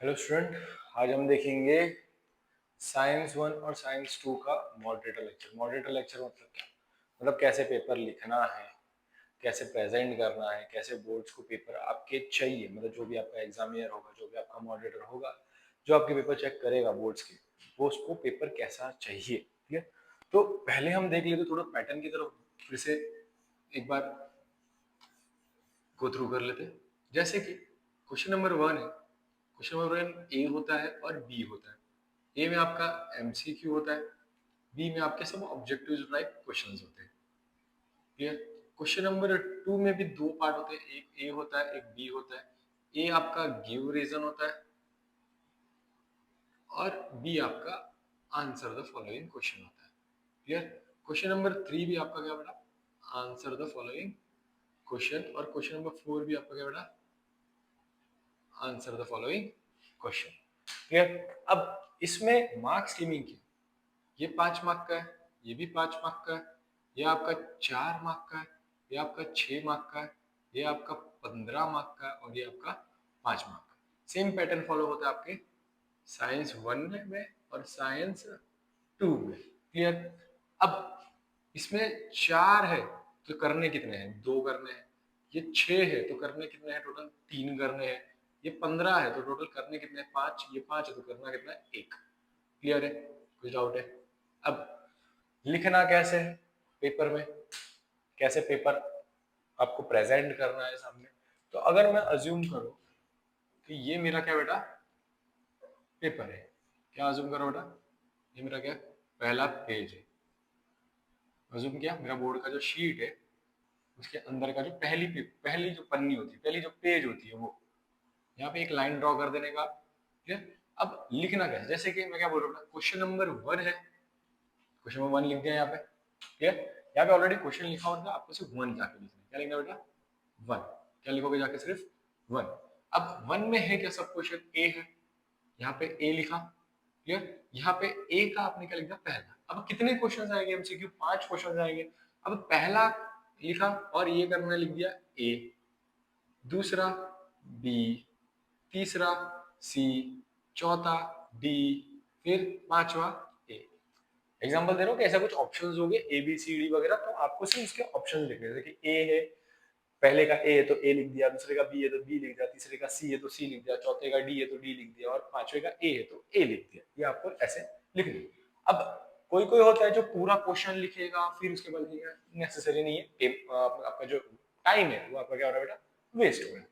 Hello student. आज हम देखेंगे साइंस 1 और साइंस 2 का मॉडरेटर लेक्चर। मॉडरेटर लेक्चर मतलब क्या? मतलब कैसे पेपर लिखना है, कैसे प्रेजेंट करना है, कैसे बोर्ड्स को पेपर आपके चाहिए, मतलब जो भी आपका एग्जामिनर होगा, जो भी आपका मॉडरेटर होगा, जो आपके पेपर चेक करेगा बोर्ड्स के, वो उसको पेपर कैसा चाहिए। ठीक है, तो पहले हम देख लेते थोड़ा पैटर्न की तरफ, फिर से एक बार गो थ्रू कर लेते। जैसे कि क्वेश्चन नंबर 1 है, क्वेश्चन नंबर 1 ए होता है और बी होता है। ए में आपका एमसीक्यू होता है, बी में आपके सब ऑब्जेक्टिव टाइप क्वेश्चंस होते हैं। क्लियर? क्वेश्चन नंबर 2 में भी दो पार्ट होते हैं, एक ए होता है, एक बी होता है। ए आपका गिव रीजन होता है और बी आपका आंसर द फॉलोइंग क्वेश्चन होता है। क्लियर? क्वेश्चन नंबर 3 भी आपका क्या बेटा? Answer the following question. और क्वेश्चन नंबर 4 भी आपका क्या बेटा? Answer the following question. Clear? अब इसमें मार्क्स स्कीमिंग की, ये 5 मार्क का है, ये भी 5 मार्क का है, ये आपका 4 मार्क का है, ये आपका 6 मार्क का है, ये आपका 15 मार्क का है और ये आपका 5 मार्क का। सेम पैटर्न फॉलो होता है आपके साइंस 1 में और साइंस 2 में। क्लियर? अब इसमें 4 है तो करने कितने हैं? 2 करने हैं। ये 6 है तो करने कितने हैं? टोटल 3 करने हैं। ये 15 है तो टोटल करने कितने हैं? 5। ये 5 है तो करना कितना है? 1। क्लियर है? कुछ डाउट है? अब लिखना कैसे है पेपर में, कैसे पेपर आपको प्रेजेंट करना है सामने। तो अगर मैं अज्यूम करूं कि ये मेरा क्या बेटा पेपर है, क्या अज्यूम करो बेटा? ये मेरा क्या पहला पेज है। अज्यूम किया मेरा बोर्ड का जो शीट है उसके अंदर का जो पहली जो पन्नी होती है, पहली जो पेज होती है, वो यहाँ पे एक लाइन ड्रॉ कर देने का। ठीक है? अब लिखना कैसे? जैसे कि मैं क्या बोल रहा हूँ, क्वेश्चन नंबर 1 है, क्वेश्चन नंबर 1 लिख दिया यहाँ पे। ठीक है? यहाँ पे ऑलरेडी क्वेश्चन लिखा होता है, आपको सिर्फ 1 जाके लिखना है। क्या लिखना बेटा? 1। क्या लिखोगे जाके? सिर्फ 1। अब 1 में है क्या? सब क्वेश्चन ए है, यहाँ पे ए लिखा। क्लियर? यहाँ पे ए का आपने क्या लिखा? पहला। अब कितने क्वेश्चन आएंगे एमसीक्यू? 5 क्वेश्चन आएंगे। अब पहला लिखा और ये करने लिख दिया ए, दूसरा बी, तीसरा सी, चौथा डी, फिर पांचवा ए। एग्जांपल दे रहा हूँ कि ऐसा कुछ ऑप्शंस होंगे ए बी सी डी वगैरह, तो आपको सिर्फ इसके ऑप्शन लिखने हैं। देखिए ए है, पहले का ए है तो ए लिख दिया, दूसरे का बी है तो बी लिख दिया, तीसरे का सी है तो सी लिख दिया, चौथे का डी है तो डी लिख दिया और पांचवे का ए है तो ए लिख दिया। ये आपको ऐसे लिख दिया। अब कोई कोई होता है जो पूरा क्वेश्चन लिखेगा फिर उसके बाद लिखेगा, नेसेसरी नहीं है। आपका जो टाइम है वो आपका क्या हो रहा है बेटा? वेस्ट हो रहा है।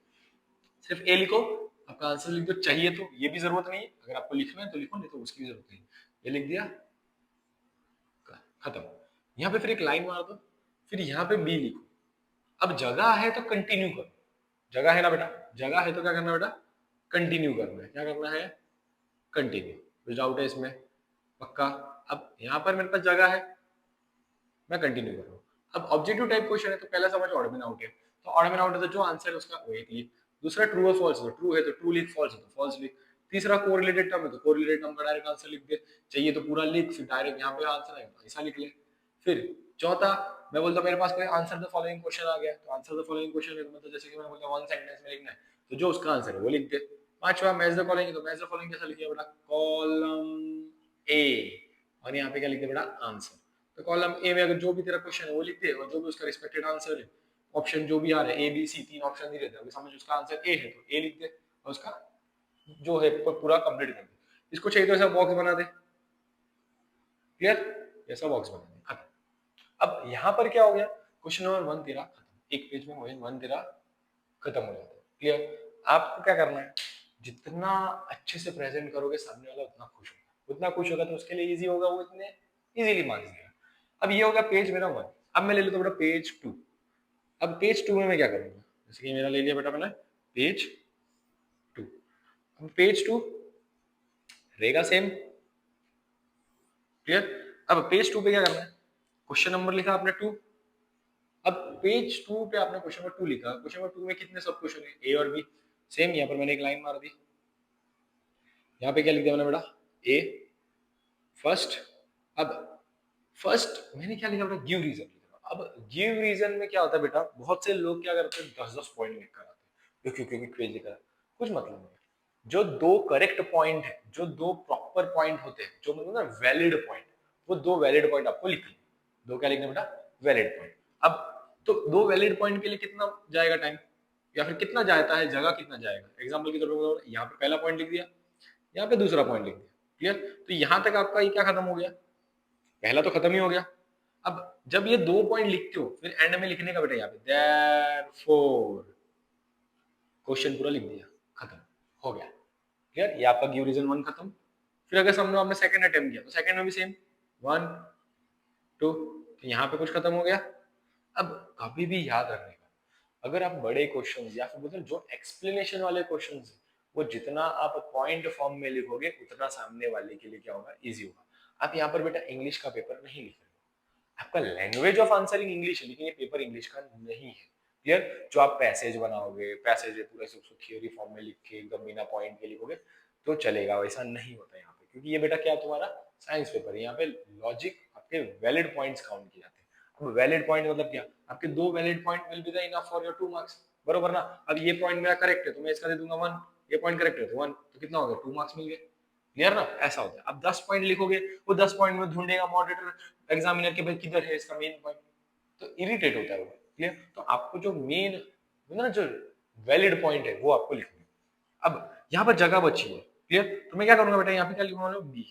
सिर्फ ए लिखो, आपका आंसर लिख दो। चाहिए तो ये भी जरूरत नहीं है, अगर आपको लिखना है तो लिखो, नहीं तो उसकी भी जरूरत नहीं है। ये लिख दिया, खत्म। यहाँ पे फिर एक लाइन मार दो, फिर यहाँ पे बी लिखो। अब जगह है तो कंटिन्यू करो, जगह है ना बेटा? जगह है तो क्या करना है बेटा? कंटिन्यू करना है। क्या करना है? कंटिन्यू। कुछ डाउट है इसमें? पक्का? अब यहाँ पर मेरे पास जगह है, मैं कंटिन्यू कर रहा हूँ। अब ऑब्जेक्टिव टाइप क्वेश्चन है तो पहला समझ ऑड में आउट है, तो ऑड में आउट है तो जो आंसर है उसका वो एक लिख। दूसरा ट्रू और फॉल्स है तो ट्रू है तो ट्रू लिख, फॉल्स है तो फॉल्स लिख। तीसरा कोरिलेटेड टर्म है तो कोरिलेटेड टर्म का डायरेक्ट आंसर लिख दे। चाहिए तो पूरा लिख, फिर डायरेक्ट यहाँ पे आंसर है ऐसा लिख ले। फिर चौथा, मैं बोलता मेरे पास कोई आंसर द फॉलोइंग क्वेश्चन आ गया, तो आंसर द फॉलोइंग क्वेश्चन है तो मतलब जैसे कि मैं बोलता 1 सेंटेंस में लिखना है तो जो उसका आंसर है वो लिख दे। पांचवा मैच द फॉलोइंग है तो मैच द फॉलोइंग कैसा लिखिए बेटा? कॉलम ए, और यहाँ पे क्या लिख दे बेटा? आंसर। तो कॉलम ए में अगर जो भी तेरा क्वेश्चन है वो लिख दे और जो भी उसका रिस्पेक्टेड आंसर है, ऑप्शन जो भी आ रहा है ए बी सी, 3 ऑप्शन दिए रहते हैं, समझ उसका आंसर ए है तो ए लिख दे और उसका जो है पूरा कंप्लीट कर दे। इसको चाहिए तो ऐसा बॉक्स बना दे। क्लियर? ऐसा बॉक्स बना दे, खत्म। अब यहाँ पर क्या हो गया? क्वेश्चन नंबर 1 तेरा खत्म, एक पेज में क्वेश्चन 1 तेरा खत्म हो जाता है। क्लियर? आपको क्या करना है? जितना अच्छे से प्रेजेंट करोगे सामने वाला उतना खुश होगा, उतना खुश होगा तो उसके लिए इजी होगा, वो इतने इजीली मार्क्स देगा। अब ये होगा पेज मेरा 1। अब मैं ले लेता हूँ बेटा पेज 2। अब पेज 2 में मैं क्या करूंगा? जैसे कि मेरा ले लिया बेटा मैंने पेज 2। अब पेज 2 रहेगा सेम। क्लियर? अब पेज 2 पे क्या करना है? क्वेश्चन नंबर लिखा आपने 2। अब पेज 2 पे आपने क्वेश्चन नंबर 2 लिखा। क्वेश्चन नंबर 2 में कितने सब क्वेश्चन है? ए और बी। सेम यहाँ पर मैंने एक लाइन मार दी। यहाँ पे क्या लिख दिया मैंने बेटा? ए फर्स्ट। अब फर्स्ट मैंने क्या लिखा बेटा? गिव रीजन लिखा। अब गिव रीजन में क्या होता है बेटा? बहुत से लोग क्या करते हैं 10-10 पॉइंट लिख कर आते हैं, एक एक एक पेज लिखा है, कुछ मतलब नहीं। जो दो करेक्ट पॉइंट है, जो दो प्रॉपर पॉइंट होते हैं, जो मतलब ना वैलिड पॉइंट, वो दो वैलिड पॉइंट आपको लिखने, दो क्या लिखने बेटा, वैलिड पॉइंट। अब तो दो वैलिड पॉइंट के लिए कितना जाएगा टाइम, या फिर कितना जाता है, जगह कितना जाएगा। एग्जाम्पल की तौर पर यहाँ पे पहला पॉइंट लिख दिया, यहाँ पे दूसरा पॉइंट लिख दिया, क्लियर। तो यहाँ तक आपका ये क्या खत्म हो गया, पहला तो खत्म ही हो गया। अब जब ये दो पॉइंट लिखते हो फिर एंड में लिखने का बेटा यहाँ पे देयरफॉर, क्वेश्चन पूरा लिख दिया, खत्म हो गया, क्लियर। ये आपका गिव रीजन 1 खत्म। फिर अगर समझो आपने सेकंड अटेम्प्ट किया तो सेकंड में भी सेम 1 2, तो यहाँ पे कुछ खत्म हो गया। अब कभी भी याद रखने का, अगर आप बड़े क्वेश्चन या फिर बोलते जो एक्सप्लेनेशन वाले क्वेश्चन है, वो जितना आप पॉइंट फॉर्म में लिखोगे उतना सामने वाले के लिए क्या होगा, इजी होगा। आप यहाँ पर बेटा इंग्लिश का पेपर नहीं लिख रहे हो, आपका लैंग्वेज ऑफ आंसरिंग इंग्लिश है, लेकिन ये पेपर इंग्लिश का नहीं है, क्लियर। जो आप पैसेज बनाओगे, पैसेज पूरा उसको थियोरी फॉर्म में लिख के एकदम बिना पॉइंट के लिखोगे तो चलेगा, वैसा नहीं होता यहाँ पे, क्योंकि ये बेटा क्या तुम्हारा साइंस पेपर है, यहाँ पे लॉजिक आपके वैलिड पॉइंट्स काउंट किए जाते हैं। अब वैलिड पॉइंट मतलब क्या, आपके दो valid point will be the enough for your 2 marks, बरोबर ना। अब ये पॉइंट मेरा करेक्ट है तो मैं इसका दे दूंगा 1, ये पॉइंट करेक्ट है तो 1, तो कितना हो गया, 2 मार्क्स मिल गए, क्लियर ना। ऐसा होता है। अब 10 पॉइंट लिखोगे, वो 10 पॉइंट में ढूंढेगा मॉडरेटर एग्जामिनर के भाई किधर है इसका मेन पॉइंट, तो इरिटेट होता है वो, क्लियर। तो आपको जो मेन ना, जो वैलिड पॉइंट है वो आपको लिखना है। अब यहाँ पर जगह बची है, क्लियर। तो मैं क्या करूंगा बेटा, यहाँ पे क्या लिखूंगा, बी,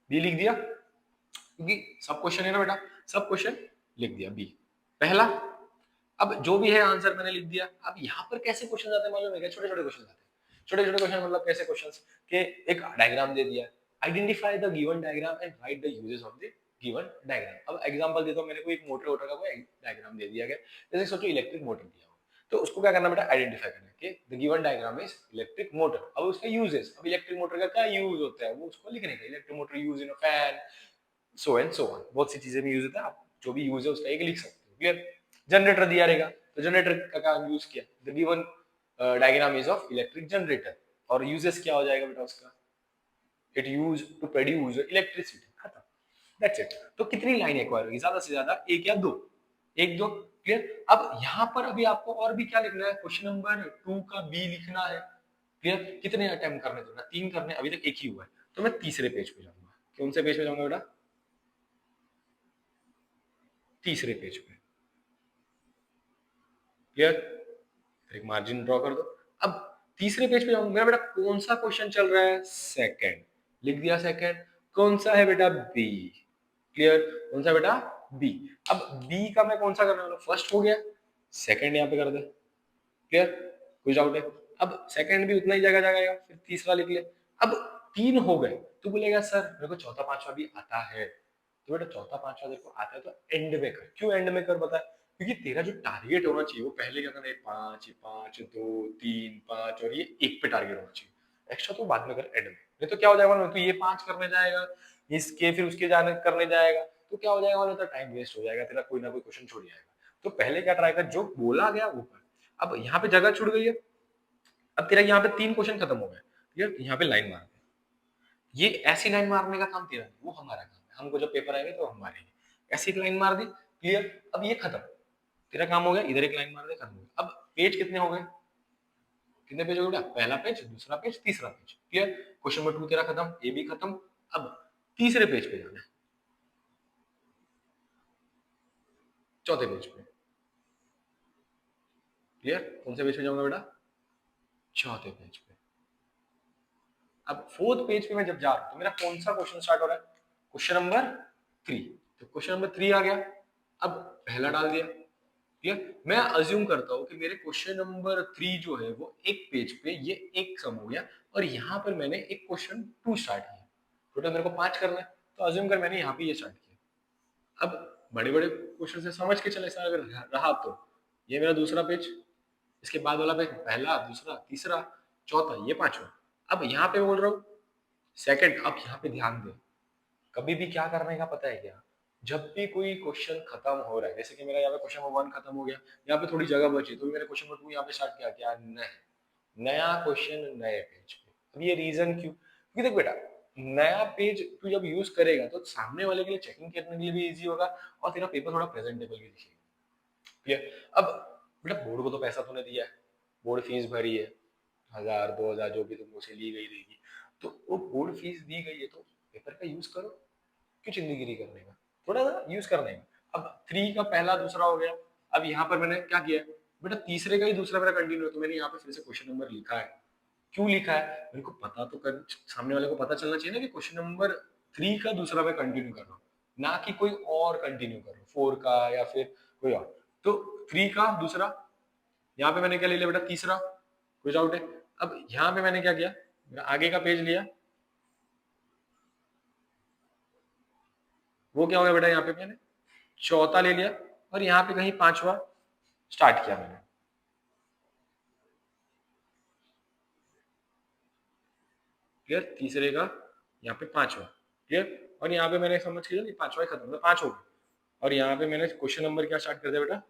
बी लिख दिया, क्योंकि सब क्वेश्चन है ना बेटा, सब क्वेश्चन लिख दिया बी पहला। अब जो भी है आंसर मैंने लिख दिया। अब यहाँ पर कैसे क्वेश्चन आते हैं मालूम है क्या, छोटे छोटे क्वेश्चन आते हैं। छोटे छोटे क्वेश्चन मतलब कैसे क्वेश्चन, कि एक डायग्राम दे दिया, identify the given diagram and right the uses of the given diagram. अब एग्जांपल देता हूँ, मेरे को एक मोटर वोटर का कोई डायग्राम दे दिया गया, जैसे सोचो इलेक्ट्रिक मोटर दिया हो, तो उसको क्या करना बेटा, आइडेंटिफाई करना कि the given diagram is electric motor. अब उसका यूजेस, अब इलेक्ट्रिक मोटर का क्या यूज होता है वो उसको लिखने का, electric motor use in a fan, so and so on, बहुत सी चीजें में यूज होता है, आप जो भी यूज है उसका एक लिख सकते हो, क्लियर। जनरेटर दिया रहेगा तो जनरेटर का क्या यूज किया, the given diagram is of electric generator, और यूजेस क्या हो जाएगा बेटा उसका, it use to produce electricity, खत्म, दैट्स इट। तो कितनी लाइन एक्वायर होगी, ज्यादा से ज्यादा एक या दो, एक दो, क्लियर। अब यहाँ पर अभी आपको और भी क्या लिखना है, क्वेश्चन नंबर 2 का बी लिखना है, क्लियर। कितने अटेम्प्ट करने थे, 3 करने, अभी तक एक ही हुआ है, तो मैं तीसरे पेज पे जाऊंगा। कौन से पेज पे जाऊंगा बेटा, तीसरे पेज पे, क्लियर। एक मार्जिन ड्रॉ कर दो। अब तीसरे पेज पे जाऊंगा, मेरा बेटा कौन सा क्वेश्चन चल रहा है, सेकंड, लिख दिया सेकंड। कौन सा है बेटा, बी, क्लियर। कौन सा बेटा, बी। अब बी का मैं कौन सा करने वाला, फर्स्ट हो गया, सेकंड यहाँ पे कर दे, क्लियर। कुछ डाउट है, अब सेकंड भी उतना ही जगह जाएगा, फिर तीसरा लिख ले। अब 3 हो गए तो बोलेगा सर मेरे को चौथा पांचवा भी आता है, तो बेटा चौथा पांचवा देखो आता है तो एंड में कर। क्यों एंड में कर, बता, क्योंकि तेरा जो टारगेट होना चाहिए वो पहले क्या करना है, 5 5 2 3 5, और ये एक पे टारगेट होना चाहिए, एक्स्ट्रा तो बाद में कर एंड में। नहीं तो क्या हो जाएगा मालूम है, तो ये 5 करने जाएगा, इसके फिर उसके जाने करने जाएगा, तो क्या हो जाएगा मालूम है, टाइम वेस्ट हो जाएगा तेरा, कोई ना कोई क्वेश्चन छोड़ जाएगा। तो पहले क्या ट्राई कर, जो बोला गया वो कर। अब यहाँ पे जगह छूट गई है, अब तेरा यहाँ पे 3 क्वेश्चन खत्म हो गए, क्लियर। यहाँ पे लाइन मार दे, ये ऐसी लाइन मारने का काम तेरा नहीं, वो हमारा काम है, हमको जब पेपर आएगा तो हम मारेंगे। ऐसी लाइन मार दी, क्लियर। अब ये खत्म, तेरा काम हो गया, इधर एक लाइन मार दे, खत्म हो गया। अब पेज कितने हो गए, कितने पेज हो गए, पहला पेज, दूसरा पेज, तीसरा पेज, क्लियर। क्वेश्चन नंबर 2 तेरा खत्म, ये भी खत्म। अब तीसरे पेज पे जाना है, चौथे पेज पे, क्लियर। कौन से पेज पे जाऊंगा बेटा, चौथे पेज पे। अब फोर्थ पेज पे मैं जब जा रहा हूं तो मेरा कौन सा क्वेश्चन स्टार्ट हो रहा है, क्वेश्चन नंबर 3। तो क्वेश्चन नंबर 3 आ गया, अब पहला डाल दिया, क्लियर। मैं अज्यूम करता हूँ कि मेरे क्वेश्चन नंबर 3 जो है वो एक पेज पे ये एक सम हो गया, और यहाँ पर मैंने एक क्वेश्चन 2 स्टार्ट किया, टोटल मेरे को 5 करना है, तो अज्यूम कर मैंने यहाँ पे ये स्टार्ट किया। अब बड़े बड़े क्वेश्चन से समझ के चले, अगर रहा तो ये मेरा दूसरा पेज, इसके बाद वाला पेज पहला, दूसरा, तीसरा, चौथा, ये पांचवा। अब यहाँ पे बोल रहा हूँ सेकंड। अब यहाँ पे ध्यान दे, कभी भी क्या करने का पता है क्या, जब भी कोई क्वेश्चन खत्म हो रहा है, जैसे कि मेरा यहाँ पे क्वेश्चन नंबर 1 खत्म हो गया, यहाँ पे थोड़ी जगह बची, तो मैंने क्वेश्चन नंबर 2 यहाँ पे स्टार्ट किया, क्या नया क्वेश्चन नए पेज पे। अब ये रीजन क्यों, क्योंकि देख बेटा, नया पेज तू जब यूज करेगा तो सामने वाले के लिए चेकिंग करने के लिए भी इजी होगा, और तेरा पेपर थोड़ा प्रेजेंटेबल भी दिखेगा, क्लियर। अब बेटा बोर्ड को तो पैसा तूने दिया है, बोर्ड फीस भरी है, 1000 2000 जो भी तुमको से ली गई रहेगी, तो वो बोर्ड फीस दी गई है, तो पेपर का यूज करो, क्यों चिंदीगिरी करने का, थोड़ा सा यूज करने का। अब 3 का पहला दूसरा हो गया। अब यहाँ पर मैंने क्या किया, बेटा तीसरे का ही दूसरा मेरा कंटिन्यू है, तो मैंने यहाँ पे फिर से क्वेश्चन नंबर लिखा है। क्यों लिखा है, मेरे को पता तो कर, सामने वाले को पता चलना चाहिए ना कि क्वेश्चन नंबर 3 का दूसरा मैं कंटिन्यू कर रहा हूँ, ना कि कोई और कंटिन्यू कर रहा हूँ 4 का या फिर कोई और। तो 3 का दूसरा, यहाँ पे मैंने क्या ले लिया बेटा, तीसरा, कोई डाउट है। अब यहाँ पे मैंने क्या किया, मेरा आगे का पेज लिया, वो क्या हो गया बेटा, यहाँ पे मैंने चौथा ले लिया, और यहाँ पे कहीं पांचवा स्टार्ट किया मैंने। क्लियर, तीसरे का यहाँ पे पांचवा, क्लियर, और यहाँ पे मैंने समझ के चलिए पांचवा ही खत्म, 5 हो गया। और यहाँ पे मैंने क्वेश्चन नंबर क्या स्टार्ट कर दिया बेटा,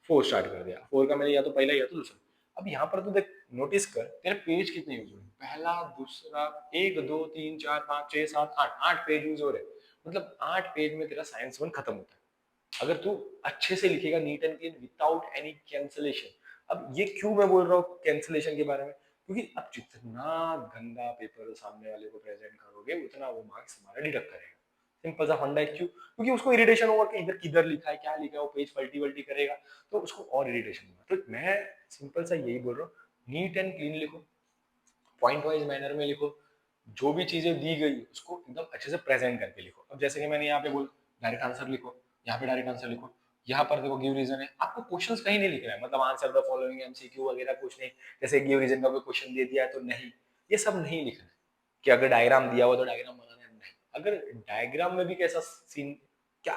4 स्टार्ट कर दिया। 4 का मैंने या तो पहला या तो दूसरा। अब यहाँ पर तो देख, नोटिस कर तेरे पेज कितने यूज हो रहे हैं, पहला दूसरा, 1 2 3 4 5 6 7 8, 8 पेज यूज हो रहे हैं। मतलब 8 पेज में तेरा साइंस 1 खत्म होता है, अगर तू अच्छे से लिखेगा, neat and clean without any cancellation. अब ये क्यों मैं बोल रहा हूँ कैंसलेशन के बारे में, क्योंकि अब जितना गंदा पेपर सामने वाले को प्रेजेंट करोगे, उतना वो मार्क्स हमारा डिडक्ट करेगा। सिंपल सा फंडा है। क्यों, क्योंकि उसको इरिटेशन होगा कि इधर किधर लिखा है, क्या लिखा है, वो पेज पलटी वल्टी करेगा, तो उसको और इरिटेशन होगा। तो मैं सिंपल सा यही बोल रहा हूँ, नीट एंड क्लीन लिखो, पॉइंट वाइज मैनर में लिखो, जो भी चीजें दी गई उसको एकदम अच्छे से प्रेजेंट करके लिखो। अब जैसे कि मैंने यहाँ पे बोल, डायरेक्ट आंसर लिखो, यहाँ पे डायरेक्ट आंसर लिखो, यहाँ पर देखो गिव रीजन है, आपको क्वेश्चंस कहीं नहीं लिखना है, मतलब आंसर द फॉलोइंग एमसीक्यू वगैरह कुछ नहीं। जैसे गिव रीजन का कोई क्वेश्चन दे दिया है तो नहीं, ये सब नहीं लिखना है। कि अगर डायग्राम दिया हुआ तो डायग्राम बनाना है, नहीं। अगर डायग्राम में भी कैसा सीन, क्या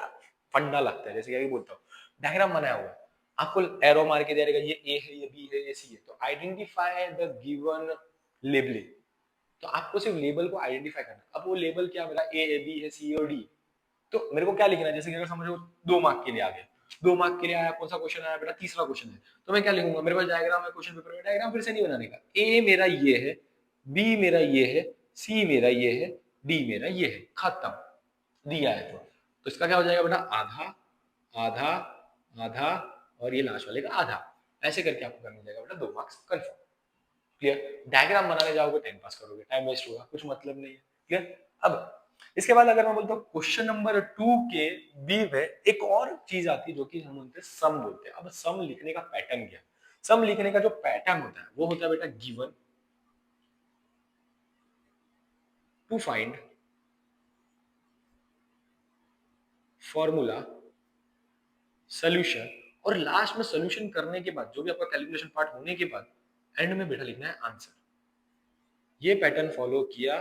फंडा लगता है, जैसे कि बोलता हूँ डायग्राम बनाया हुआ है, आपको एरो मार के दे देगा ये ए है, ये बी है, ये सी है, तो आइडेंटिफाई द गिवन लेबलिंग। तो आपको सिर्फ लेबल को आइडेंटिफाई करना है। अब वो लेबल क्या, मेरा ए बी है, सी और डी, तो मेरे को क्या लिखना है, जैसे कि अगर समझो 2 मार्क के लिए आ गया, 2 मार्क के लिए आया, कौन सा क्वेश्चन आया बेटा, तीसरा क्वेश्चन है, तो मैं क्या लिखूंगा, मेरे पास डायग्राम है क्वेश्चन पेपर में, डायग्राम फिर से नहीं बनाने का, ए मेरा ये है, बी मेरा ये है, सी मेरा ये है, डी मेरा ये है, खत्म, दिया है। तो इसका क्या हो जाएगा बेटा, आधा आधा आधा, और ये लास्ट वाले का आधा, ऐसे करके आपको क्या मिल जाएगा बेटा, 2 मार्क्स कंफर्म। क्लियर, डायग्राम बनाने जाओगे टाइम पास करोगे, टाइम वेस्ट होगा, कुछ मतलब नहीं है। क्लियर। अब इसके बाद अगर मैं बोलता हूँ क्वेश्चन नंबर 2 के बी में एक और चीज आती है जो कि हम बोलते हैं सम बोलते हैं। अब सम लिखने का पैटर्न क्या है, सम लिखने का जो पैटर्न होता है वो होता है बेटा, given, to find, formula, solution, और लास्ट में सोल्यूशन करने के बाद जो भी आपका कैलकुलेशन पार्ट होने के बाद एंड में बेटा लिखना है आंसर। ये पैटर्न फॉलो किया,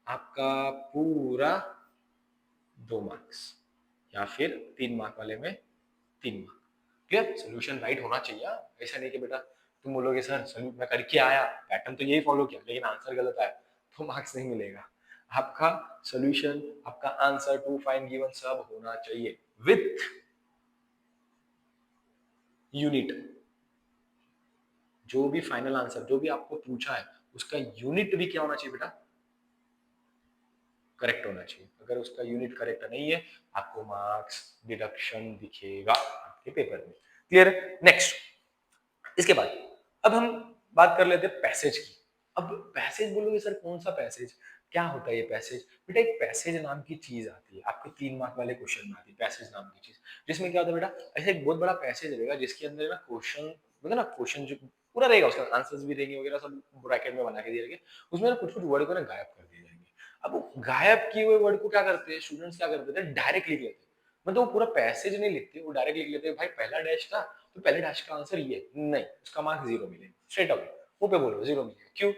आपका पूरा 2 मार्क्स, या फिर 3 मार्क वाले में 3 मार्क। क्लियर, सोल्यूशन राइट होना चाहिए। ऐसा नहीं कि बेटा तुम बोलोगे सर मैं करके आया, पैटर्न तो यही फॉलो किया, लेकिन आंसर गलत आया, तो मार्क्स नहीं मिलेगा। आपका सोल्यूशन, आपका आंसर, टू फाइंड गिवन सब होना चाहिए विथ यूनिट। जो भी फाइनल आंसर जो भी आपको पूछा है उसका यूनिट भी क्या होना चाहिए बेटा, करेक्ट होना चाहिए। अगर उसका यूनिट करेक्ट नहीं है, आपको मार्क्स डिडक्शन दिखेगा आपके पेपर में। क्लियर। नेक्स्ट, इसके बाद अब हम बात कर लेते हैं पैसेज की। अब पैसेज बोलोगे सर कौन सा पैसेज, क्या होता है ये पैसेज, बेटा एक पैसेज नाम की चीज आती है आपके 3 मार्क वाले क्वेश्चन में आती है, पैसेज नाम की चीज, जिसमें क्या होता है बेटा, ऐसे एक बहुत बड़ा पैसेज रहेगा जिसके अंदर ना क्वेश्चन, मतलब ना क्वेश्चन जो पूरा रहेगा उसका आंसर्स भी रहेंगे वगैरह सब ब्रैकेट में बना के दिए रहेंगे, उसमें ना कुछ कुछ वर्ड को ना गायब कर दिए जाएंगे। अब वो गायब किए हुए वर्ड को क्या करते हैं स्टूडेंट्स, क्या करते हैं डायरेक्ट लिख लेते हैं, मतलब वो पूरा पैसेज नहीं लिखते, वो डायरेक्ट लिख लेते हैं, भाई पहला डैश था तो पहले डैश का आंसर ये नहीं, उसका मार्क 0 मिलेगा, स्ट्रेट अवे वो पे बोलो 0 मिलेगा। क्यों,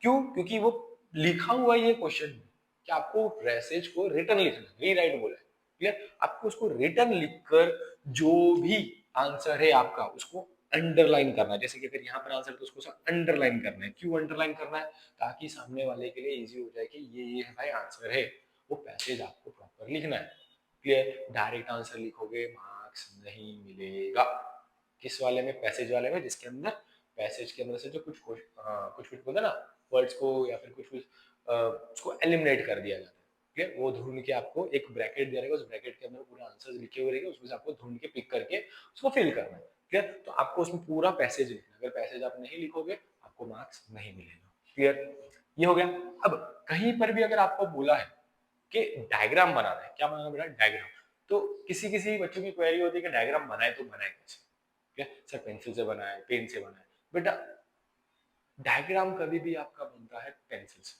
क्यों, क्योंकि वो लिखा हुआ ये क्वेश्चन में कि आपको पैसेज को रिटर्न लिखना है, रीराइट बोला है। क्लियर, आपको उसको रिटर्न लिखकर जो भी आंसर है आपका उसको अंडरलाइन करना है। जैसे कि अगर यहाँ पर आंसर तो उसको अंडरलाइन करना है। क्यों अंडरलाइन करना है, ताकि सामने वाले के लिए इजी हो जाए कि ये है भाई आंसर है, वो पैसेज आपको प्रॉपर लिखना है। क्लियर, डायरेक्ट आंसर लिखोगे मार्क्स नहीं मिलेगा। किस वाले में, पैसेज वाले में, जिसके अंदर पैसेज के अंदर से जो कुछ कुछ कुछ बोलते हैं ना वर्ड्स को, या फिर कुछ कुछ उसको एलिमिनेट कर दिया जाता है, क्लियर, वो ढूंढ के आपको एक ब्रैकेट दिया रहेगा, उस ब्रैकेट के अंदर पूरे आंसर्स लिखे हुए रहेंगे, उसमें से आपको ढूंढ के पिक करके उसको फिल करना है। क्लियर, तो आपको उसमें पूरा पैसेज लिखना है, अगर पैसेज आप नहीं लिखोगे आपको मार्क्स नहीं मिलेगा। क्लियर, ये हो गया। अब कहीं पर भी अगर आपको बोला है कि डायग्राम बनाना है, क्या बनाना बेटा, डायग्राम, तो किसी किसी बच्चों की क्वेरी होती है कि डायग्राम बनाए तो बनाए कैसे, क्या सर पेंसिल से बनाए, पेन से बनाए, बेटा डायग्राम कभी भी आपका बनता है पेंसिल से,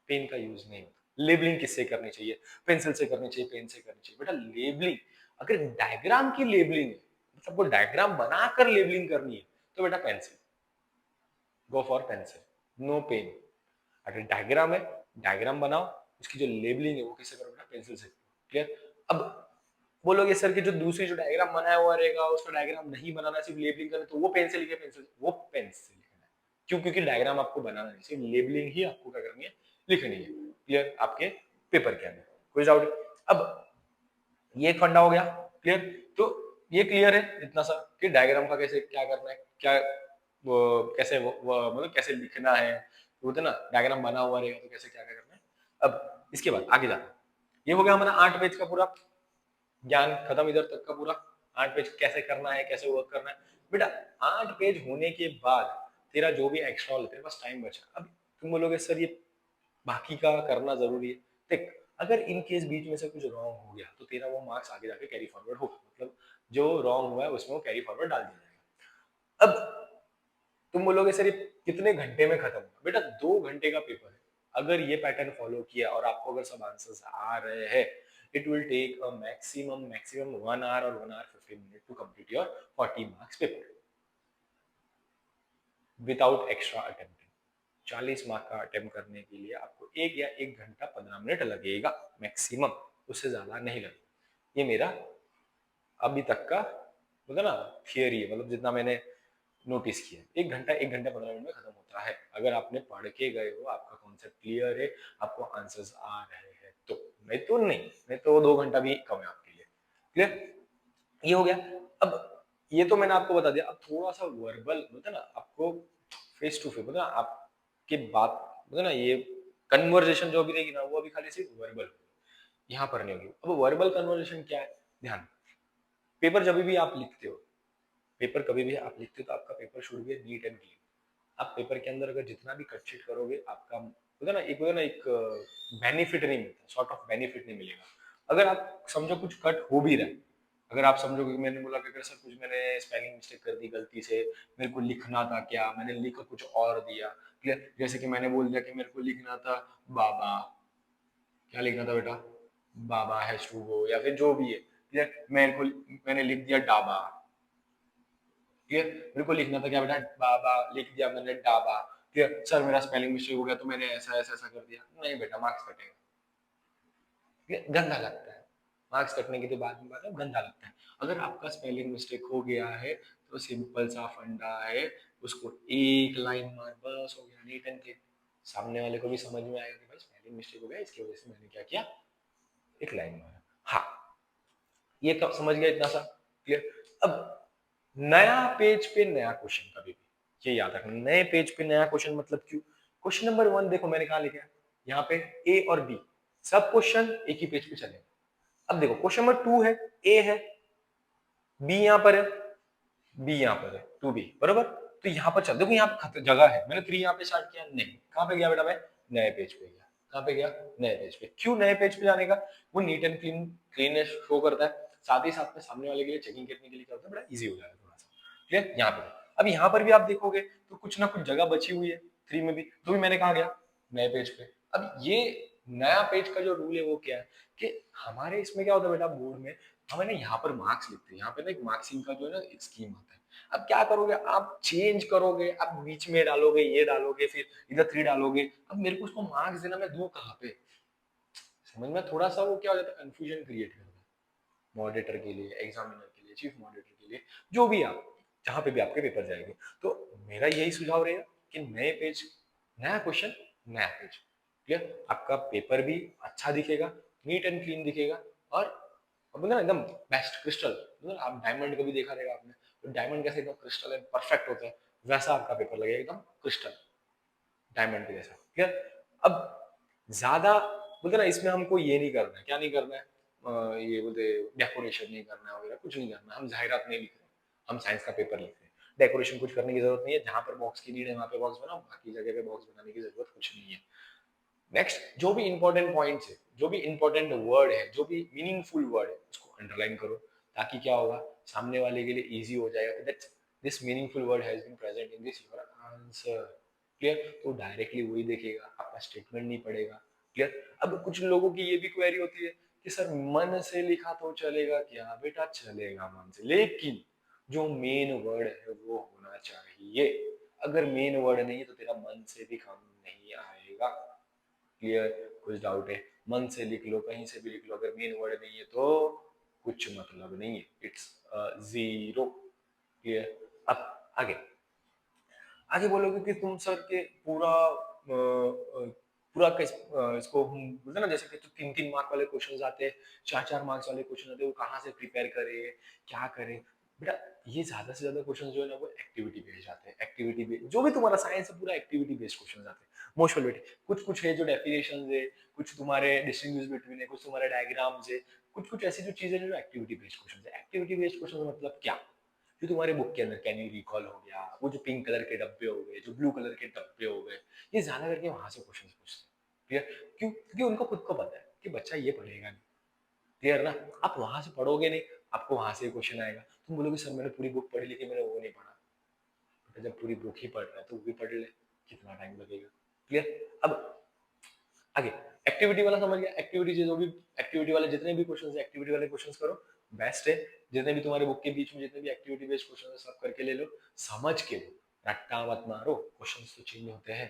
पेन का यूज नहीं होता। लेबलिंग किससे करनी चाहिए, पेंसिल से करनी चाहिए, पेन से करनी चाहिए। बेटा लेबलिंग, अगर डायग्राम की लेबलिंग है, मतलब वो डायग्राम बनाकर लेबलिंग करनी है, तो बेटा pencil, go for pencil, no pen. अगर डायग्राम है, डायग्राम बनाओ, उसकी जो लेबलिंग है वो किससे करो बेटा, पेंसिल से। क्लियर, अब बोलोगे सर कि जो दूसरी जो डायग्राम बनाया हुआ रहेगा उसका डायग्राम नहीं बनाना, सिर्फ लेबलिंग करना, तो वो पेन से लिखे, पेंसिल, वो पेन से लिखना है। क्यों, क्योंकि डायग्राम आपको बनाना नहीं, सिर्फ लेबलिंग ही आपको क्या करनी है, लिखनी है। क्लियर, आपके पेपर के अंदर कोई डाउट। अब ये एक फंडा हो गया। क्लियर, तो ये क्लियर है इतना सा कि डायग्राम का कैसे क्या करना है, क्या वो कैसे वो मतलब कैसे लिखना है, बोलते ना डायग्राम बना हुआ रहेगा तो कैसे क्या क्या करना है। अब इसके बाद आगे जाते हैं, ये हो गया हमारा 8 पेज का पूरा ज्ञान खत्म, इधर तक का पूरा 8 पेज कैसे करना है, कैसे वर्क करना है। बेटा 8 पेज होने के बाद तेरा जो भी एक्स्ट्रा तेरे पास टाइम बचा, अब तुम बोलोगे सर ये बाकी का करना जरूरी है। देख, अगर इन केस बीच में से कुछ रॉन्ग हो गया तो तेरा वो मार्क्स आगे जाके कैरी फॉरवर्ड होगा, मतलब जो रॉन्ग हुआ है उसमें वो कैरी फॉरवर्ड डाल दिया जाएगा। अब तुम बोलोगे सर ये कितने घंटे में खत्म होगा, बेटा 2 घंटे का पेपर है। अगर ये पैटर्न फॉलो किया और आपको अगर सब आंसर्स आ रहे हैं, it will take a maximum 1 hour और 1 hour 15 minutes to complete your 40 marks paper without extra attempting. 40 mark का अटेम्प्ट करने के लिए आपको 1 या 1 घंटा 15 मिनट लगेगा मैक्सिमम, उससे ज्यादा नहीं लगेगा। ये मेरा अभी तक का मतलब ना थियरी है, मतलब जितना मैंने नोटिस किया, 1 घंटा 15 मिनट में खत्म होता है। अगर आपने पढ़ के गए हो, आपका कॉन्सेप्ट क्लियर है, आपको आंसर्स आ रहे हैं तो, नहीं तो 2 घंटा भी कम है आपके लिए। क्लियर, ये हो गया। अब ये तो मैंने आपको बता दिया, अब थोड़ा सा वर्बल मतलब ना आपको फेस टू फेस मतलब आपकी बात मतलब ना ये कन्वर्जेशन जो भी रहेगी ना वो अभी खाली सिर्फ वर्बल, यहाँ पर नहीं होगी। अब वर्बल कन्वर्जेशन क्या है, ध्यान, पेपर जब भी आप लिखते हो, पेपर कभी भी आप लिखते हो तो आपका paper should be neat and clean. आप पेपर के अंदर अगर जितना भी कट शीट करोगे, आपका होता ना एक बेनिफिट नहीं मिलता, सॉर्ट ऑफ बेनिफिट नहीं मिलेगा। अगर आप समझो कुछ कट हो भी रहा है, अगर आप समझो कि मैंने बोला कि अगर सर कुछ मैंने स्पेलिंग मिस्टेक कर दी गलती से, मेरे को लिखना था क्या, मैंने लिख कुछ और दिया। क्लियर, जैसे कि मैंने बोल दिया कि मेरे को लिखना था बाबा, क्या लिखना था बेटा, बाबा हैज टू गो, या फिर जो भी है। क्लियर, मैंने लिख दिया डाबा। क्लियर, मेरे को लिखना था क्या बेटा, बाबा, लिख दिया मैंने डाबा। क्लियर, सर मेरा स्पेलिंग मिस्टेक हो गया तो मैंने ऐसा ऐसा ऐसा कर दिया, नहीं बेटा मार्क्स कटेगा। गंदा लगता है, मार्क्स कटने की तो बाद में बात है, गंदा लगता है। अगर आपका स्पेलिंग मिस्टेक हो गया है तो सिंपल सा फंडा है, उसको एक लाइन मार, बस हो गया, नीट एंड क्लीन। सामने वाले को भी समझ में आएगा कि भाई स्पेलिंग मिस्टेक हो गया, इसकी वजह से मैंने क्या किया, एक लाइन मारा। हाँ, ये कब समझ गया इतना सा, क्लियर। अब नया पेज पे नया क्वेश्चन, कभी भी ये याद रखना, नए पेज पे नया क्वेश्चन मतलब क्यों, क्वेश्चन नंबर 1 देखो मैंने कहा लिखा है, यहाँ पे ए और बी सब क्वेश्चन एक ही पेज पे चलेगा। अब देखो क्वेश्चन नंबर 2 है, ए है, बी यहाँ पर है, बी यहाँ पर है, 2B बराबर। तो यहाँ पर चल देखो, यहाँ पे जगह है, मैंने 3 यहाँ पे स्टार्ट किया, नहीं कहाँ पे गया बेटा, मैं नए पेज पे गया। कहाँ पे गया, नए पेज पे। क्यों नए पेज पे जाने का, वो नीट एंड क्लीन शो करता है, साथ ही साथ में सामने वाले के लिए चेकिंग करने के लिए क्या होता है, बड़ा इजी हो जाएगा थोड़ा सा। क्लियर, यहाँ पे अब यहाँ पर भी आप देखोगे तो कुछ ना कुछ जगह बची हुई है 3 में भी, तो भी मैंने कहा गया नए पेज पे। अब ये नया पेज का जो रूल है वो क्या है कि हमारे इसमें क्या होता है बेटा, बोर्ड में हमें ना यहाँ पर मार्क्स लिखते हैं, यहाँ पे ना एक मार्क्सिंग का जो है ना एक स्कीम आता है। अब क्या करोगे, आप चेंज करोगे, आप बीच में डालोगे, ये डालोगे, फिर इधर 3 डालोगे, अब मेरे को उसको मार्क्स देना, मैं दूं कहाँ पे, समझ में थोड़ा सा वो क्या हो जाता है, कंफ्यूजन क्रिएट करता है मॉडरेटर के लिए, एग्जामिनर के लिए, चीफ मॉडरेटर के लिए, जो भी आप जहाँ पे भी आपके पेपर जाएंगे। तो मेरा यही सुझाव रहेगा कि नए पेज, नया क्वेश्चन, नया पेज। क्लियर, आपका पेपर भी अच्छा दिखेगा, नीट एंड क्लीन दिखेगा, और अब ना एकदम बेस्ट क्रिस्टल, मतलब आप डायमंड को भी देखा रहेगा आपने, तो डायमंड कैसे एकदम क्रिस्टल है, परफेक्ट होता है, वैसा आपका पेपर लगेगा एकदम क्रिस्टल डायमंड के जैसा। क्लियर, अब ज्यादा बोलते ना इसमें हमको ये नहीं करना है, क्या नहीं करना है, ये बोलते डेकोरेशन नहीं करना है वगैरह, कुछ नहीं करना है, हम जाहिरात नहीं लिख रहे, हम साइंस का पेपर लिख रहे हैं। डेकोरेशन कुछ करने की जरूरत नहीं है, जहां पर बॉक्स की नीड है वहां पे बॉक्स बनाओ, बाकी जगह पे बॉक्स बनाने की जरूरत कुछ नहीं है। नेक्स्ट, जो भी इंपॉर्टेंट पॉइंट्स है, जो भी इंपॉर्टेंट वर्ड है, जो भी मीनिंगफुल वर्ड है, उसको अंडरलाइन करो, ताकि क्या होगा, सामने वाले के लिए इजी हो जाएगा कि that this meaningful word has been present in this your answer. Clear? तो डायरेक्टली वही देखेगा, आपका स्टेटमेंट नहीं पड़ेगा। क्लियर? अब कुछ लोगों की ये भी क्वेरी होती है कि सर मन से लिखा तो चलेगा क्या? बेटा चलेगा मन से, लेकिन जो मेन वर्ड है वो होना चाहिए। अगर मेन वर्ड नहीं है तो तेरा मन से भी काम नहीं आएगा। क्लियर? कुछ डाउट है? मन से लिख लो, कहीं से भी लिख लो, अगर मेन वर्ड नहीं है तो कुछ मतलब नहीं है, इट्स जीरो। क्लियर? अब आगे आगे बोलोगे कि तुम सर के पूरा इसको हम बोलते ना, जैसे कि तो 3-3 मार्क वाले क्वेश्चंस आते हैं, 4-4 मार्क्स वाले क्वेश्चन आते हैं, वो कहाँ से प्रिपेयर करे, क्या करे? बेटा ये ज्यादा से ज्यादा क्वेश्चन जो है ना वो एक्टिविटी बेस्ड आते हैं, एक्टिविटी बेस्ड जो भी तुम्हारा साइंस है पूरा एक्टिविटी बेस्ड क्वेश्चन आते हैं मोस्ट प्रोबेबली। कुछ कुछ है जो डेफिनेशन है, कुछ तुम्हारे डिस्टिंग्विश बिटवीन है, कुछ तुम्हारे डायग्राम्स है, कुछ कुछ ऐसी जो चीजें जो एक्टिविटी बेस्ड क्वेश्चन है। एक्टिविटी बेस्ड क्वेश्चन मतलब क्या? जो तुम्हारे बुक के अंदर कैन यू रिकॉल हो गया, वो जो पिंक कलर के डब्बे हो गए, जो ब्लू कलर के डब्बे हो गए, ये ज्यादा करके वहां से क्वेश्चन पूछते हैं। क्लियर? क्यों? क्योंकि उनको खुद को पता है कि बच्चा ये पढ़ेगा नहीं। क्लियर ना? आप वहां से पढ़ोगे नहीं, आपको वहां से क्वेश्चन आएगा, तुम बोलोगे सर मैंने पूरी बुक पढ़ी लेकिन मैंने वो नहीं पढ़ा। बेटा जब पूरी बुक ही पढ़ रहा है तो वो भी पढ़ ले, कितना टाइम लगेगा? क्लियर? अब आगे एक्टिविटी वाला समझ गया, एक्टिविटी जो भी एक्टिविटी वाले जितने भी क्वेश्चन है एक्टिविटी वाले क्वेश्चन करो, बेस्ट है। जितने भी तुम्हारे बुक के बीच में जितने भी एक्टिविटी बेस्ड क्वेश्चन है सब करके ले लो, समझ के लो, रट्टा मत मारो, क्वेश्चंस तो चेंज होते हैं।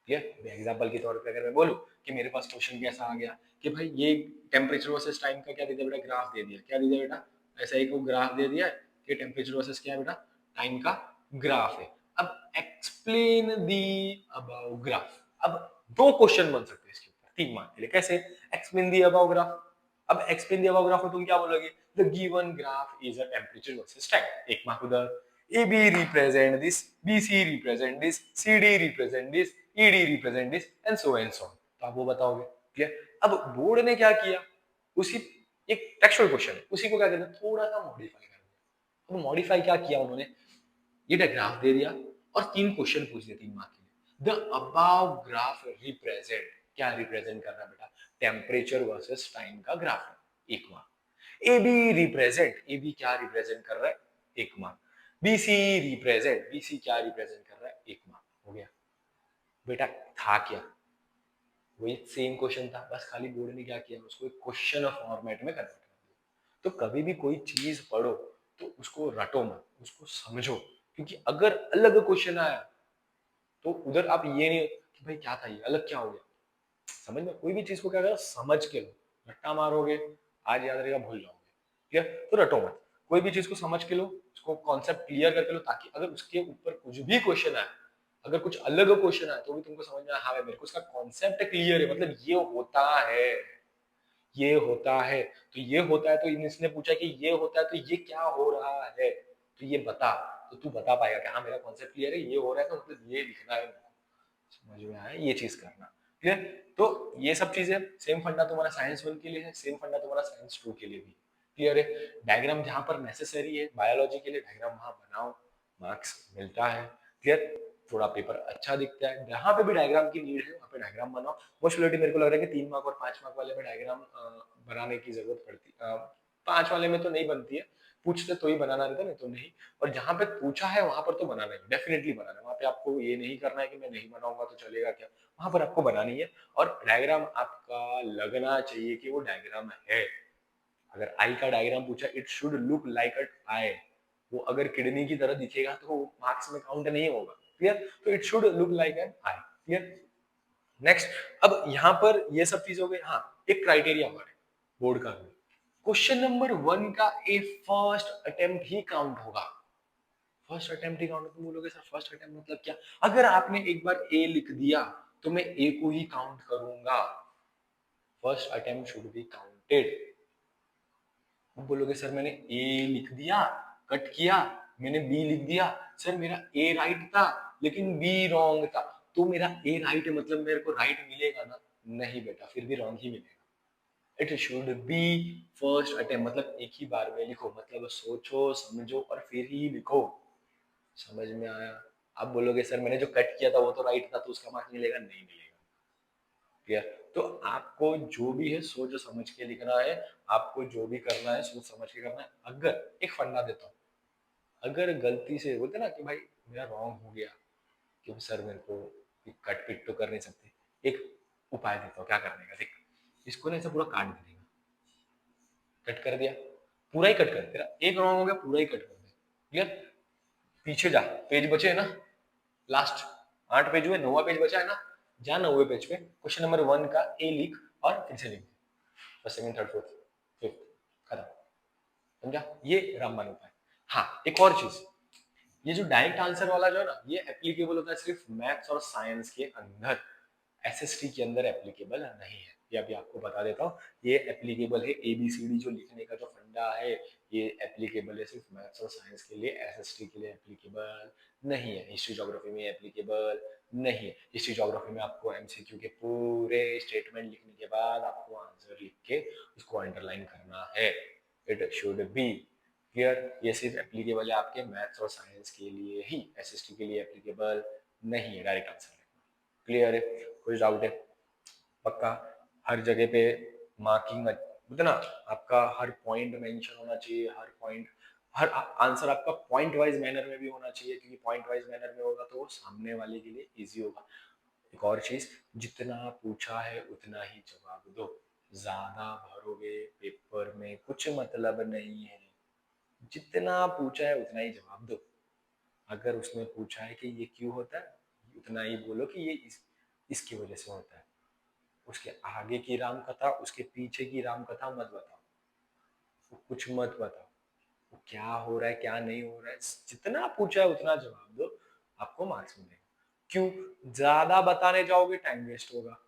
ठीक है? एग्जांपल के तौर पे अगर मैं बोलूं कि मेरे पास क्वेश्चन कैसा आ गया कि भाई ये टेम्परेचर वर्सेस टाइम का क्या दे दिया बेटा, ग्राफ दे दिया, क्या दे दिया बेटा, ऐसा एक ग्राफ दे दिया है कि टेम्परेचर वर्सेस क्या है बेटा, टाइम का ग्राफ है। अब एक्सप्लेन दी अबाउ ग्राफ। अब दो क्वेश्चन बन सकते हैं इसके ऊपर 3 मार्क के लिए, कैसे? Explain the above graph. अब एक्सप्लेन दी अबाउ ग्राफ में तुम क्या बोलोगे, the given graph is a temperature versus time, 1 mark उधर। AB represent this, BC represent this, CD represent this, ED represent this, and so on। तो आप वो बताओगे। क्लियर? अब बोर्ड ने क्या किया, उसी एक टेक्सचुअल क्वेश्चन है, उसी को क्या करना, थोड़ा सा मॉडिफाई कर दिया। अब मॉडिफाई क्या किया उन्होंने, ये ग्राफ दे दिया और 3 क्वेश्चन पूछ दिए 3 मार्क के लिए। द अबाव ग्राफ रिप्रेजेंट, क्या रिप्रेजेंट कर रहा है बेटा, टेम्परेचर वर्सेस टाइम का ग्राफ है, 1 मार्क। AB रिप्रेजेंट, AB क्या रिप्रेजेंट कर रहा है, 1 मार्क। BC रिप्रेजेंट, BC क्या रिप्रेजेंट कर रहा है, 1 मार्क। हो गया बेटा, था क्या, वही सेम क्वेश्चन था, बस खाली बोर्ड ने क्या किया, उसको एक क्वेश्चन फॉर्मेट में कन्वर्ट कर दिया। तो कभी भी कोई चीज पढ़ो तो उसको रटो मत, उसको समझो, क्योंकि अगर अलग क्वेश्चन आया तो उधर आप ये नहीं कि भाई क्या था, ये अलग क्या हो गया। समझ में, कोई भी चीज को क्या करो, समझ के लो, रट्टा मारोगे आज याद रहेगा, भूल जाओगे। क्लियर? तो रटो मत, कोई भी चीज को समझ के लो, उसको कॉन्सेप्ट क्लियर करके लो, ताकि अगर उसके ऊपर कुछ भी क्वेश्चन आए, अगर कुछ अलग क्वेश्चन आए तो भी तुमको समझ में आए, हाँ भाई मेरे को उसका कॉन्सेप्ट क्लियर है, मतलब ये होता है, ये होता है, तो ये होता है, तो इसने पूछा कि ये होता है तो ये क्या हो रहा है, तो ये बता, तो तू बता पाएगा कि हाँ मेरा कॉन्सेप्ट क्लियर है, ये हो रहा है तो मतलब ये लिखना है, समझ में आया, ये चीज करना। क्लियर? तो ये सब चीजें सेम फंडा तुम्हारा साइंस 1 के लिए है, सेम फंडा तुम्हारा साइंस 2 के लिए भी। क्लियर है? डायग्राम जहां पर नेसेसरी है बायोलॉजी के लिए, डायग्राम वहां बनाओ, मार्क्स मिलता है। क्लियर? थोड़ा पेपर अच्छा दिखता है, जहां पे भी डायग्राम की नीड है वहां पे डायग्राम बनाओ। मोस्ट प्रोबेबली मेरे को लग रहा है कि 3 मार्क और 5 मार्क वाले में डायग्राम बनाने की जरूरत पड़ती है, 5 वाले में तो नहीं बनती है, पूछते तो ही बनाना रहता, नहीं तो नहीं। और जहां पे पूछा है वहां पर तो बनाना है, डेफिनेटली बनाना है, वहां पे आपको ये नहीं करना है कि मैं नहीं बनाऊंगा तो चलेगा क्या, वहां पर आपको बनानी है। और डायग्राम आपका लगना चाहिए कि वो डायग्राम है। अगर आई का डायग्राम पूछा, it should look like a eye, वो अगर किडनी की तरह दिखेगा तो मार्क्स में काउंट नहीं होगा। क्लियर? तो it should look like an I. Clear? Next, अब यहाँ पर ये सब चीज हो गई। हाँ, एक क्राइटेरिया और है बोर्ड का, क्वेश्चन नंबर 1 का ए फर्स्ट अटेम्प्ट ही काउंट होगा। फर्स्ट अटेम्प्ट ही काउंट, तुम बोलोगे सर फर्स्ट अटेम्प्ट मतलब क्या, अगर आपने एक बार ए लिख दिया तो मैं ए को ही काउंट करूंगा, first attempt should be counted. अब बोलोगे सर मैंने ए लिख दिया, कट किया, मैंने बी लिख दिया, सर मेरा ए राइट था लेकिन बी रॉन्ग था, तो मेरा ए राइट है मतलब मेरे को राइट मिलेगा ना, नहीं बेटा, फिर भी रॉन्ग ही मिलेगा। It should be first attempt, मतलब एक ही बार में लिखो, मतलब सोचो समझो और फिर ही लिखो। समझ में आया? आप बोलोगे सर मैंने जो कट किया था वो तो राइट था तो उसका मार्क्स मिलेगा, नहीं मिलेगा। क्लियर? तो आपको जो भी है सोच समझ के लिखना है, आपको जो भी करना है सोच समझ के करना है। अगर एक फंडा देता हूँ, अगर गलती से बोलते ना कि भाई मेरा रॉन्ग हो गया कि सर मेरे को कट पिट तो कर नहीं सकते, एक उपाय देता हूँ क्या करने का। देख, इसको ना ऐसे पूरा काट देगा, कट कर दिया, पूरा ही कट कर, तेरा एक रॉन्ग हो गया पूरा ही कट कर दे। क्लियर? पीछे जा, पेज बचे है ना, लास्ट 8 पेज हुए, 9वां पेज बचा है ना, जा 9वें पेज पे क्वेश्चन नंबर 1 का ए लिख और फिर से लिख, first second third fourth fifth, खत्म। समझा? ये रामबाण उपाय। हाँ, एक और चीज, ये जो डायरेक्ट आंसर वाला जो है ना, ये एप्लीकेबल होता है सिर्फ मैथ्स और साइंस के अंदर, एसएसटी के अंदर एप्लीकेबल नहीं है। ये अभी आपको बता देता हूँ, ये एप्लीकेबल है एबीसीडी जो लिखने का जो फंडा है, ये एप्लीकेबल है सिर्फ मैथ्स और साइंस के लिए, एसएसटी के लिए एप्लीकेबल नहीं है। हिस्ट्री ज्योग्राफी में एप्लीकेबल नहीं है। हिस्ट्री ज्योग्राफी में आपको एमसीक्यू के पूरे स्टेटमेंट लिखने के बाद आपको आंसर लिख के उसको अंडरलाइन करना है। It should be clear. ये सिर्फ एप्लीकेबल है आपके मैथ्स और साइंस के लिए ही, एसएसटी के लिए एप्लीकेबल नहीं है डायरेक्ट आंसर। क्लियर है? कोई डाउट है? पक्का? हर जगह पे मार्किंग मतलब ना, आपका हर पॉइंट मेंशन होना चाहिए, हर पॉइंट, हर आंसर आपका पॉइंट वाइज मैनर में भी होना चाहिए, क्योंकि पॉइंट वाइज मैनर में होगा तो वो सामने वाले के लिए इजी होगा। एक और चीज, जितना पूछा है उतना ही जवाब दो, ज्यादा भरोगे पेपर में कुछ मतलब नहीं है। जितना पूछा है उतना ही जवाब दो। अगर उसने पूछा है कि ये क्यों होता है, उतना ही बोलो कि ये इसकी वजह से होता है। उसके आगे की राम कथा, उसके पीछे की राम कथा मत बताओ, कुछ मत बताओ, वो क्या हो रहा है क्या नहीं हो रहा है, जितना पूछा है उतना जवाब दो, आपको मार्क्स मिलेगा। क्यों? ज्यादा बताने जाओगे टाइम वेस्ट होगा,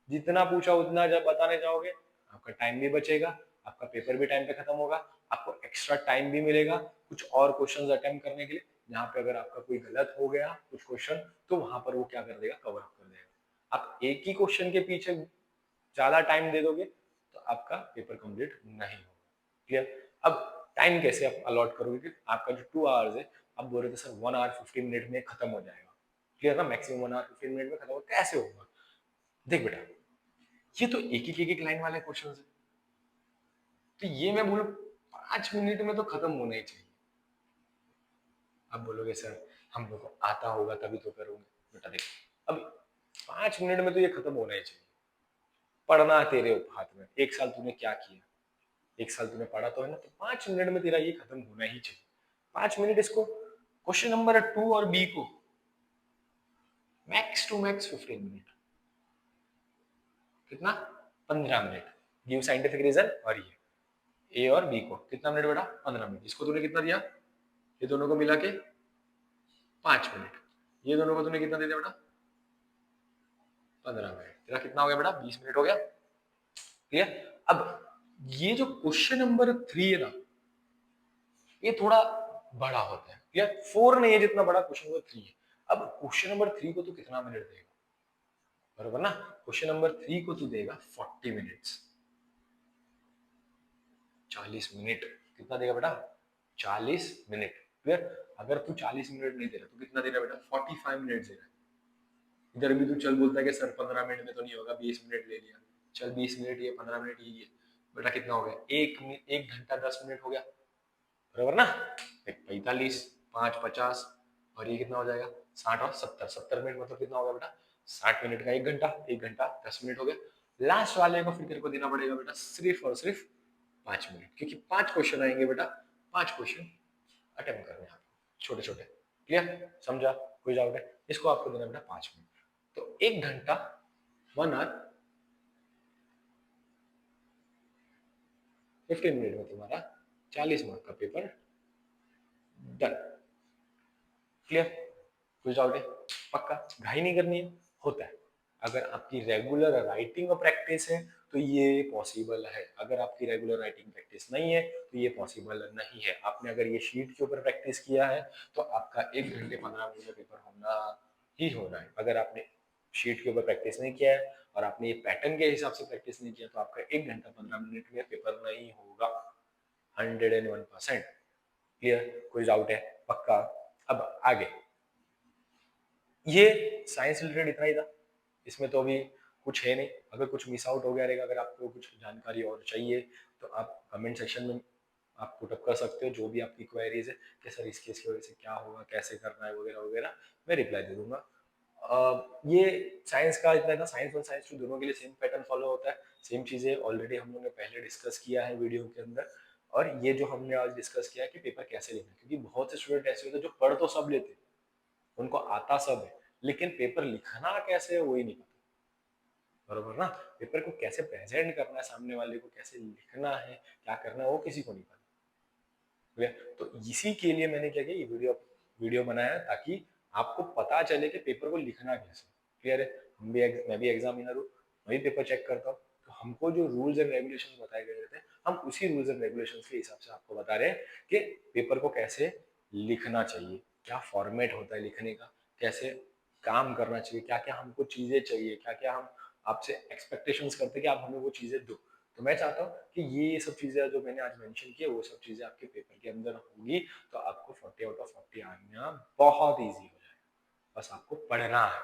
जितना पूछा उतना जब बताने जाओगे आपका टाइम भी बचेगा, आपका पेपर भी टाइम पे खत्म होगा, आपको एक्स्ट्रा टाइम भी मिलेगा कुछ और क्वेश्चंस अटेम्प्ट करने के लिए, जहाँ पे अगर आपका कोई गलत हो गया कुछ क्वेश्चन तो वहां पर वो क्या कर देगा, कवर अप कर देगा। आप एक ही क्वेश्चन के पीछे ज्यादा टाइम दे दोगे तो आपका पेपर कंप्लीट नहीं होगा। क्लियर? अब टाइम कैसे आप अलॉट करोगे, कि आपका जो 2 आवर्स है, आप बोल रहे थे सर 1 आवर 15 मिनट में खत्म हो जाएगा। क्लियर ना? मैक्सिमम 1 आवर 15 मिनट में खत्म होगा, कैसे होगा? देख बेटा, ये तो एक लाइन वाले क्वेश्चन है, तो ये मैं बोलूं 5 मिनट में तो खत्म होना ही चाहिए। आप बोलोगे सर हम लोग को आता होगा तभी तो करोगे। बेटा देखो, अब 5 मिनट में तो ये खत्म होना ही चाहिए। पढ़ना तेरे हाथ में, 1 साल तूने क्या किया, 1 साल तूने पढ़ा तो है ना, तो 5 मिनट में तेरा ये खत्म होना ही चाहिए। 5 मिनट, इसको क्वेश्चन नंबर 2 और बी को मैक्स टू मैक्स 15 मिनट, कितना, 15 मिनट। गिव साइंटिफिक रीजन, और ये ए और बी को कितना मिनट बेटा, 15 मिनट। इसको तूने कितना दिया, ये दोनों को मिला के 5 मिनट, ये दोनों को तूने कितना दे दिया बेटा, 15 मिनट। तेरा कितना हो गया बेटा, 20 मिनट हो गया। क्लियर? अब ये जो क्वेश्चन नंबर 3 है ना, ये थोड़ा बड़ा होता है। क्लियर? 4 नहीं है जितना बड़ा क्वेश्चन नंबर 3 है। अब क्वेश्चन नंबर 3 को तू कितना मिनट देगा, बरोबर ना? क्वेश्चन नंबर 3 को तू देगा 40 मिनट्स, 40 मिनट। कितना देगा बेटा, 40 मिनट। क्लियर? अगर तू 40 मिनट नहीं दे रहा तो कितना दे रहा बेटा, 45 मिनट दे रहा है। इधर भी तू चल बोलता है कि सर 15 मिनट में तो नहीं होगा, 20 मिनट ले लिया, चल 20 मिनट, ये 15 मिनट ये बेटा कितना हो गया, 1 घंटा 10 मिनट हो गया, बराबर ना? 45, 5 50, और ये कितना हो जाएगा, 60 और 70, 70 मिनट मतलब कितना होगा बेटा, 60 मिनट का 1 घंटा, 1 घंटा 10 मिनट हो गया। लास्ट वाले को फिर तेरे को देना पड़ेगा बेटा सिर्फ और सिर्फ 5 मिनट, क्योंकि 5 क्वेश्चन आएंगे बेटा, 5 क्वेश्चन अटेम्प्ट करने हैं आपको, छोटे छोटे। क्लियर? समझा? कोई डाउट है? इसको आपको देना बेटा 5 मिनट, तो 1 घंटा 1 आवर 15 मिनट में तुम्हारा 40 मार्क का पेपर डन। क्लियर? कुछ डाउट है? पक्का? घाई नहीं करनी है, होता है। अगर आपकी रेगुलर राइटिंग और प्रैक्टिस है तो ये पॉसिबल है, अगर आपकी रेगुलर राइटिंग प्रैक्टिस नहीं है तो ये पॉसिबल नहीं है। आपने अगर ये शीट के ऊपर प्रैक्टिस किया है तो आपका 1 घंटे 15 मिनट में पेपर होना ही होना है। अगर आपने शीट के ऊपर प्रैक्टिस नहीं किया है और आपने ये पैटर्न के हिसाब से प्रैक्टिस नहीं किया तो आपका 1 घंटा 15 मिनट में पेपर नहीं होगा 101%। क्लियर? कोई डाउट है? पक्का? अब आगे, ये साइंस रिलेटेड इतना ही था, इसमें तो अभी कुछ है नहीं। अगर कुछ मिस आउट हो गया रहेगा, अगर आपको कुछ जानकारी और चाहिए तो आप कमेंट सेक्शन में आप पुटअप कर सकते हो जो भी आपकी क्वेरीज है कि सर इसकी वजह से क्या होगा, कैसे करना है वगैरह वगैरह, मैं रिप्लाई दे दूंगा। ये साइंस का इतना था, साइंस वन साइंस टू दोनों के लिए सेम पैटर्न फॉलो होता है, सेम चीजें ऑलरेडी हम लोगों ने पहले डिस्कस किया है वीडियो के अंदर। और ये जो हमने आज डिस्कस किया है कि पेपर कैसे लिखना है, क्योंकि बहुत से स्टूडेंट ऐसे होते हैं जो पढ़ तो सब लेते हैं, उनको आता सब है, लेकिन पेपर लिखना कैसे है वही नहीं पता। बरोबर ना? पेपर को कैसे प्रेजेंट करना है, सामने वाले को कैसे लिखना है, क्या करना है, वो किसी को नहीं पता। तो इसी के लिए मैंने क्या किया, ये वीडियो बनाया ताकि आपको पता चले कि पेपर को लिखना कैसे। क्लियर है? मैं भी एग्जामिनर हूँ, मैं भी पेपर चेक करता हूँ, तो हमको जो रूल्स एंड रेगुलेशंस बताए गए थे, हम उसी रूल्स एंड रेगुलेशंस के हिसाब से आपको बता रहे हैं कि पेपर को कैसे लिखना चाहिए, क्या फॉर्मेट होता है लिखने का, कैसे काम करना चाहिए, क्या क्या हमको चीजें चाहिए, क्या क्या हम आपसे एक्सपेक्टेशंस करते हैं कि आप हमें वो चीजें दो। तो मैं चाहता हूँ कि ये सब चीजें जो मैंने आज मेंशन की है वो सब चीजें आपके पेपर के अंदर होगी, तो आपको 40 आउट ऑफ 40 आना बहुत ईजी हो जाएगा। बस आपको पढ़ना है,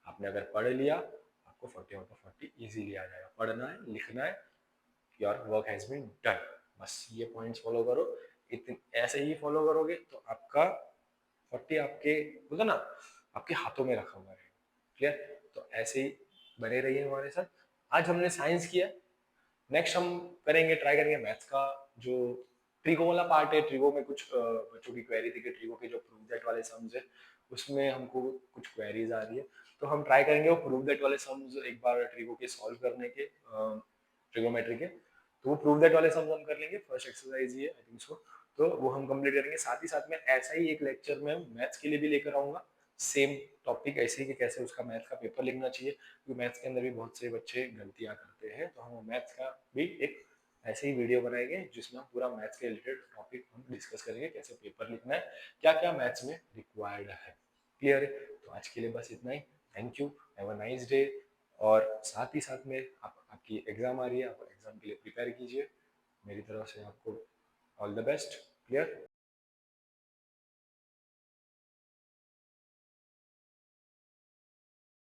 आपने अगर पढ़ लिया आपको 40 आउट ऑफ 40 इजीली आ जाएगा। पढ़ना है, लिखना है, your work has been done. बस ये पॉइंट्स फॉलो करो, इतने ऐसे ही फॉलो करोगे तो आपका 40 आपके बोलते ना आपके हाथों में रखा हुआ रहेगा। क्लियर? तो ऐसे ही बने रहिए हमारे साथ। आज हमने साइंस किया, नेक्स्ट हम करेंगे, ट्राई करेंगे मैथ्स का जो ट्रिगो वाला पार्ट है। ट्रिगो में कुछ बच्चों की क्वेरी थी कि ट्रिगो के जो प्रूव दैट वाले सम्स है उसमें हमको कुछ क्वेरीज आ रही है, तो हम ट्राई करेंगे वो प्रूव दैट वाले सम्स एक बार ट्रिगो के सॉल्व करने के, ट्रिगोमेट्री के। तो वो प्रूव दैट वाले सम्स हम कर लेंगे, फर्स्ट एक्सरसाइज ही है आई थिंक सो, तो वो हम कंप्लीट करेंगे। साथ ही साथ में ऐसा ही एक लेक्चर में मैथ्स के लिए भी लेकर आऊंगा, सेम टॉपिक ऐसे ही कि कैसे उसका मैथ्स का पेपर लिखना चाहिए, क्योंकि मैथ्स के अंदर भी बहुत से बच्चे गलतियां करते हैं। तो हम मैथ्स का भी एक ऐसे ही वीडियो बनाएंगे जिसमें हम पूरा मैथ्स के रिलेटेड टॉपिक हम डिस्कस करेंगे, कैसे पेपर लिखना है, क्या क्या मैथ्स में रिक्वायर्ड है। क्लियर है? तो आज के लिए बस इतना ही। Thank you, have a nice day. और साथ ही साथ में आपकी एग्जाम आ रही है, आप एग्जाम के लिए प्रिपेयर कीजिए। मेरी तरफ से आपको ऑल द बेस्ट। क्लियर?